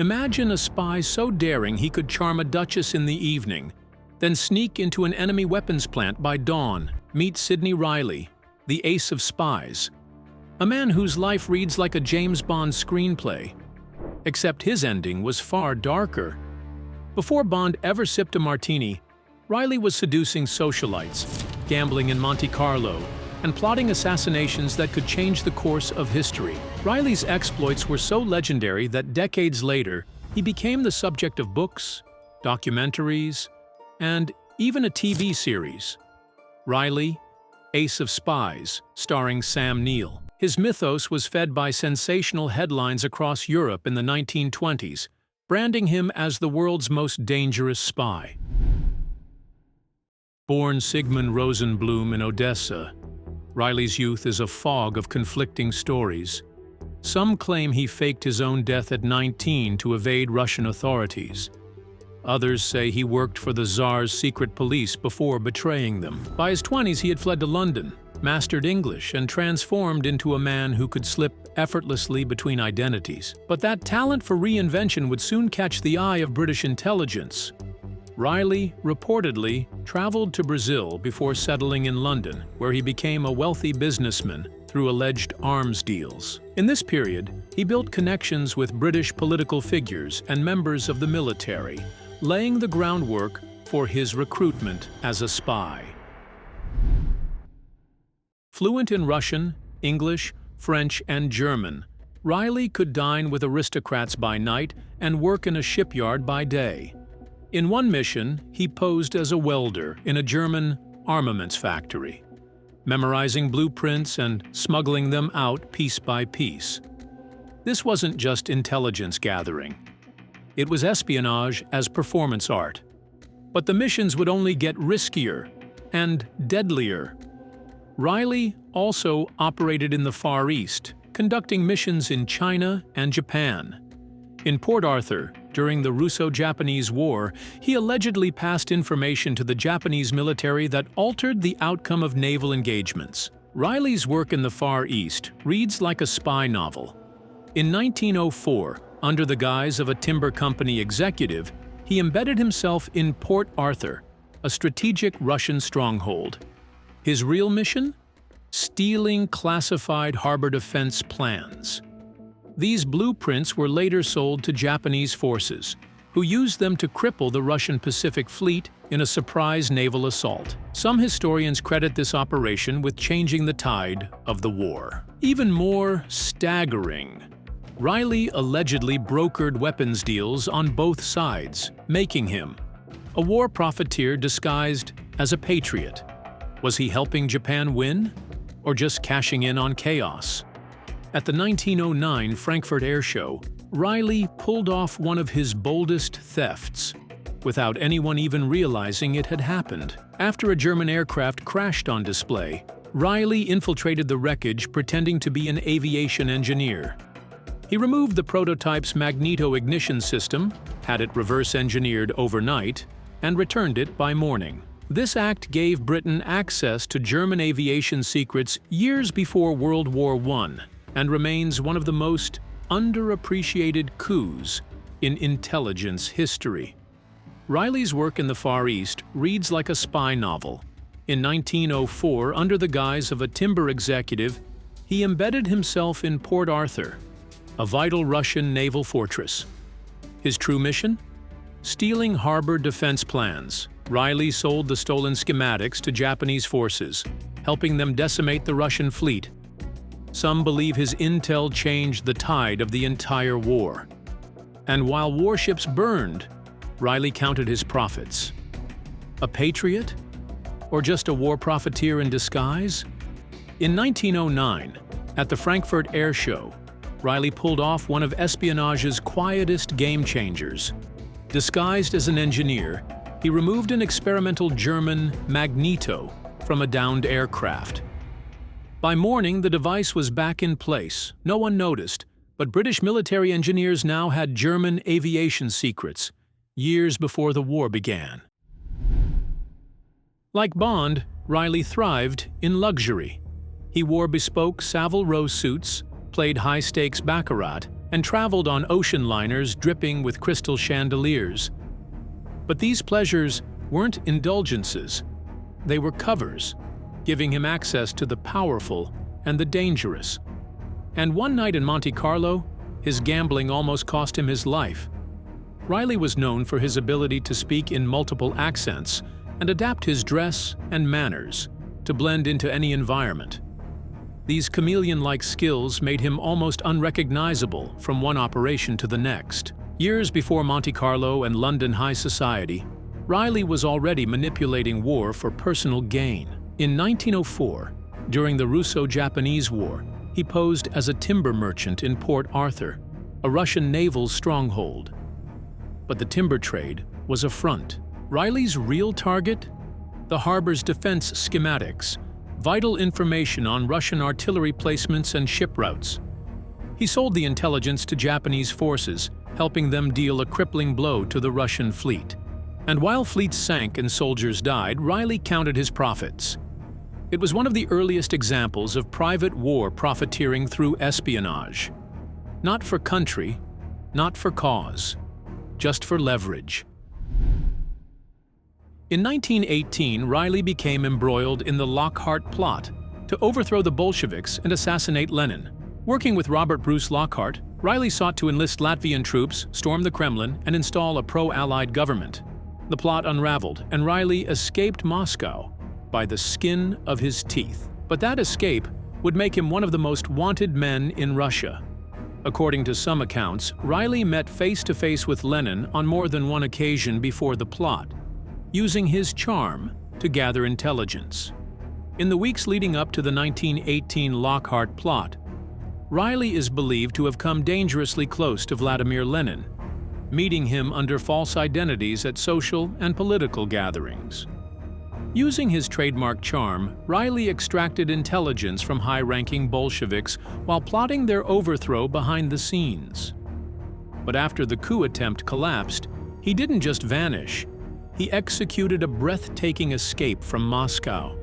Imagine a spy so daring he could charm a duchess in the evening, then sneak into an enemy weapons plant by dawn. Meet Sidney Reilly, the ace of spies. A man whose life reads like a James Bond screenplay. Except his ending was far darker. Before Bond ever sipped a martini, Reilly was seducing socialites, gambling in Monte Carlo, and plotting assassinations that could change the course of history. Reilly's exploits were so legendary that decades later, he became the subject of books, documentaries, and even a TV series. Reilly, Ace of Spies, starring Sam Neill. His mythos was fed by sensational headlines across Europe in the 1920s, branding him as the world's most dangerous spy. Born Sigmund Rosenblum in Odessa, Reilly's youth is a fog of conflicting stories. Some claim he faked his own death at 19 to evade Russian authorities. Others say he worked for the Tsar's secret police before betraying them. By his 20s, he had fled to London, mastered English, and transformed into a man who could slip effortlessly between identities. But that talent for reinvention would soon catch the eye of British intelligence. Reilly reportedly traveled to Brazil before settling in London, where he became a wealthy businessman through alleged arms deals. In this period, he built connections with British political figures and members of the military, laying the groundwork for his recruitment as a spy. Fluent in Russian, English, French, and German, Reilly could dine with aristocrats by night and work in a shipyard by day. In one mission, he posed as a welder in a German armaments factory, memorizing blueprints and smuggling them out piece by piece. This wasn't just intelligence gathering. It was espionage as performance art. But the missions would only get riskier and deadlier. Reilly also operated in the Far East, conducting missions in China and Japan. In Port Arthur, during the Russo-Japanese War, he allegedly passed information to the Japanese military that altered the outcome of naval engagements. Reilly's work in the Far East reads like a spy novel. In 1904, under the guise of a timber company executive, he embedded himself in Port Arthur, a strategic Russian stronghold. His real mission? Stealing classified harbor defense plans. These blueprints were later sold to Japanese forces, who used them to cripple the Russian Pacific Fleet in a surprise naval assault. Some historians credit this operation with changing the tide of the war. Even more staggering, Reilly allegedly brokered weapons deals on both sides, making him a war profiteer disguised as a patriot. Was he helping Japan win, or just cashing in on chaos? At the 1909 Frankfurt Air Show, Reilly pulled off one of his boldest thefts, without anyone even realizing it had happened. After a German aircraft crashed on display, Reilly infiltrated the wreckage pretending to be an aviation engineer. He removed the prototype's magneto-ignition system, had it reverse-engineered overnight, and returned it by morning. This act gave Britain access to German aviation secrets years before World War I, and remains one of the most underappreciated coups in intelligence history. Reilly's work in the Far East reads like a spy novel. In 1904, under the guise of a timber executive, he embedded himself in Port Arthur, a vital Russian naval fortress. His true mission? Stealing harbor defense plans. Reilly sold the stolen schematics to Japanese forces, helping them decimate the Russian fleet. Some believe his intel changed the tide of the entire war. And while warships burned, Reilly counted his profits. A patriot? Or just a war profiteer in disguise? In 1909, at the Frankfurt Air Show, Reilly pulled off one of espionage's quietest game-changers. Disguised as an engineer, he removed an experimental German magneto from a downed aircraft. By morning, the device was back in place. No one noticed, but British military engineers now had German aviation secrets, years before the war began. Like Bond, Reilly thrived in luxury. He wore bespoke Savile Row suits, played high-stakes baccarat, and traveled on ocean liners dripping with crystal chandeliers. But these pleasures weren't indulgences. They were covers, giving him access to the powerful and the dangerous. And one night in Monte Carlo, his gambling almost cost him his life. Reilly was known for his ability to speak in multiple accents and adapt his dress and manners to blend into any environment. These chameleon-like skills made him almost unrecognizable from one operation to the next. Years before Monte Carlo and London high society, Reilly was already manipulating war for personal gain. In 1904, during the Russo-Japanese War, he posed as a timber merchant in Port Arthur, a Russian naval stronghold. But the timber trade was a front. Reilly's real target? The harbor's defense schematics, vital information on Russian artillery placements and ship routes. He sold the intelligence to Japanese forces, helping them deal a crippling blow to the Russian fleet. And while fleets sank and soldiers died, Reilly counted his profits. It was one of the earliest examples of private war profiteering through espionage. Not for country, not for cause, just for leverage. In 1918, Reilly became embroiled in the Lockhart plot to overthrow the Bolsheviks and assassinate Lenin. Working with Robert Bruce Lockhart, Reilly sought to enlist Latvian troops, storm the Kremlin, and install a pro-Allied government. The plot unraveled, and Reilly escaped Moscow by the skin of his teeth. But that escape would make him one of the most wanted men in Russia. According to some accounts, Reilly met face-to-face with Lenin on more than one occasion before the plot, using his charm to gather intelligence. In the weeks leading up to the 1918 Lockhart plot, Reilly is believed to have come dangerously close to Vladimir Lenin, meeting him under false identities at social and political gatherings. Using his trademark charm, Reilly extracted intelligence from high-ranking Bolsheviks while plotting their overthrow behind the scenes. But after the coup attempt collapsed, he didn't just vanish. He executed a breathtaking escape from Moscow.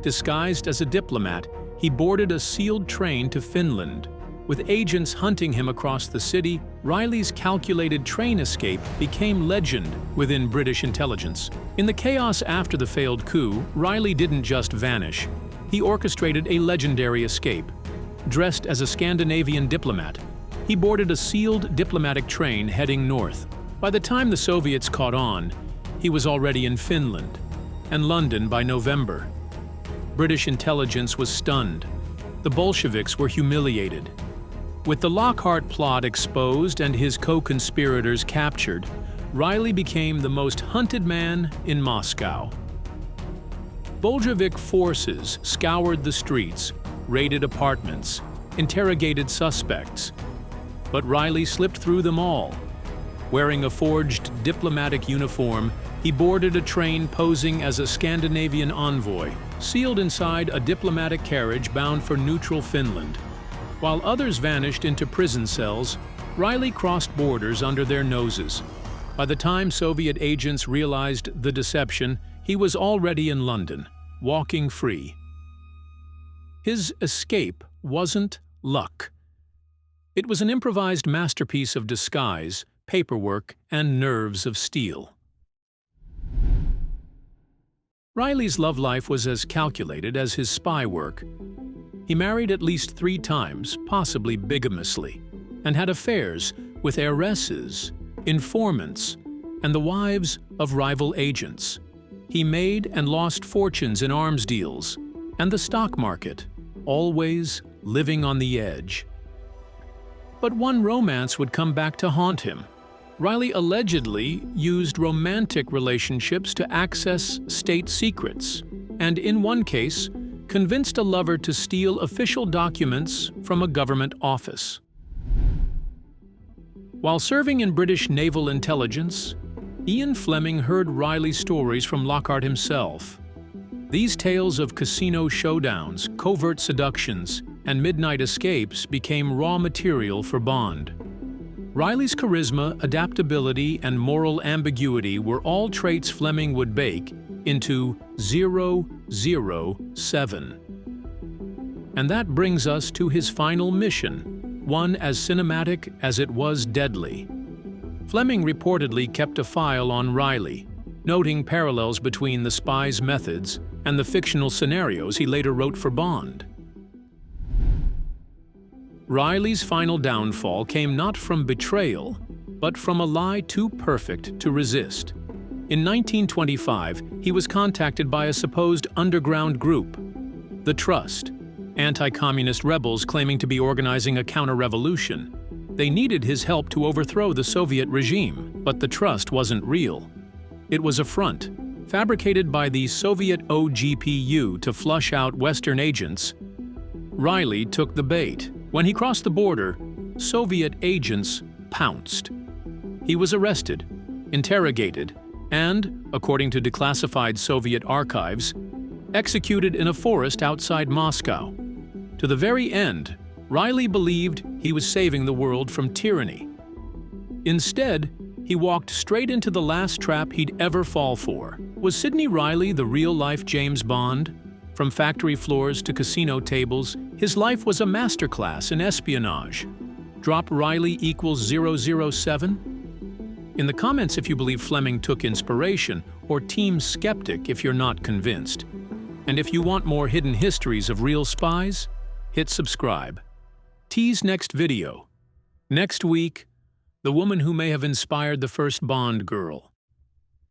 Disguised as a diplomat, he boarded a sealed train to Finland. With agents hunting him across the city, Reilly's calculated train escape became legend within British intelligence. In the chaos after the failed coup, Reilly didn't just vanish. He orchestrated a legendary escape. Dressed as a Scandinavian diplomat, he boarded a sealed diplomatic train heading north. By the time the Soviets caught on, he was already in Finland and London by November. British intelligence was stunned. The Bolsheviks were humiliated. With the Lockhart plot exposed and his co-conspirators captured, Reilly became the most hunted man in Moscow. Bolshevik forces scoured the streets, raided apartments, interrogated suspects. But Reilly slipped through them all. Wearing a forged diplomatic uniform, he boarded a train posing as a Scandinavian envoy, sealed inside a diplomatic carriage bound for neutral Finland. While others vanished into prison cells, Reilly crossed borders under their noses. By the time Soviet agents realized the deception, he was already in London, walking free. His escape wasn't luck. It was an improvised masterpiece of disguise, paperwork, and nerves of steel. Reilly's love life was as calculated as his spy work. He married at least 3 times, possibly bigamously, and had affairs with heiresses, informants, and the wives of rival agents. He made and lost fortunes in arms deals and the stock market, always living on the edge. But one romance would come back to haunt him. Reilly allegedly used romantic relationships to access state secrets, and in one case, convinced a lover to steal official documents from a government office. While serving in British naval intelligence, Ian Fleming heard Reilly's stories from Lockhart himself. These tales of casino showdowns, covert seductions, and midnight escapes became raw material for Bond. Reilly's charisma, adaptability, and moral ambiguity were all traits Fleming would bake into 007. And that brings us to his final mission, one as cinematic as it was deadly. Fleming reportedly kept a file on Riley, noting parallels between the spy's methods and the fictional scenarios he later wrote for Bond. Riley's final downfall came not from betrayal, but from a lie too perfect to resist. In 1925, he was contacted by a supposed underground group, the Trust, anti-communist rebels claiming to be organizing a counter-revolution. They needed his help to overthrow the Soviet regime, but the Trust wasn't real. It was a front, fabricated by the Soviet OGPU to flush out Western agents. Riley took the bait. When he crossed the border, Soviet agents pounced. He was arrested, interrogated, and, according to declassified Soviet archives, executed in a forest outside Moscow. To the very end, Riley believed he was saving the world from tyranny. Instead, he walked straight into the last trap he'd ever fall for. Was Sidney Reilly the real-life James Bond? From factory floors to casino tables, his life was a masterclass in espionage. Drop Riley equals 007? In the comments if you believe Fleming took inspiration, or Team Skeptic if you're not convinced. And if you want more hidden histories of real spies, hit subscribe. Tease next video. Next week, the woman who may have inspired the first Bond girl.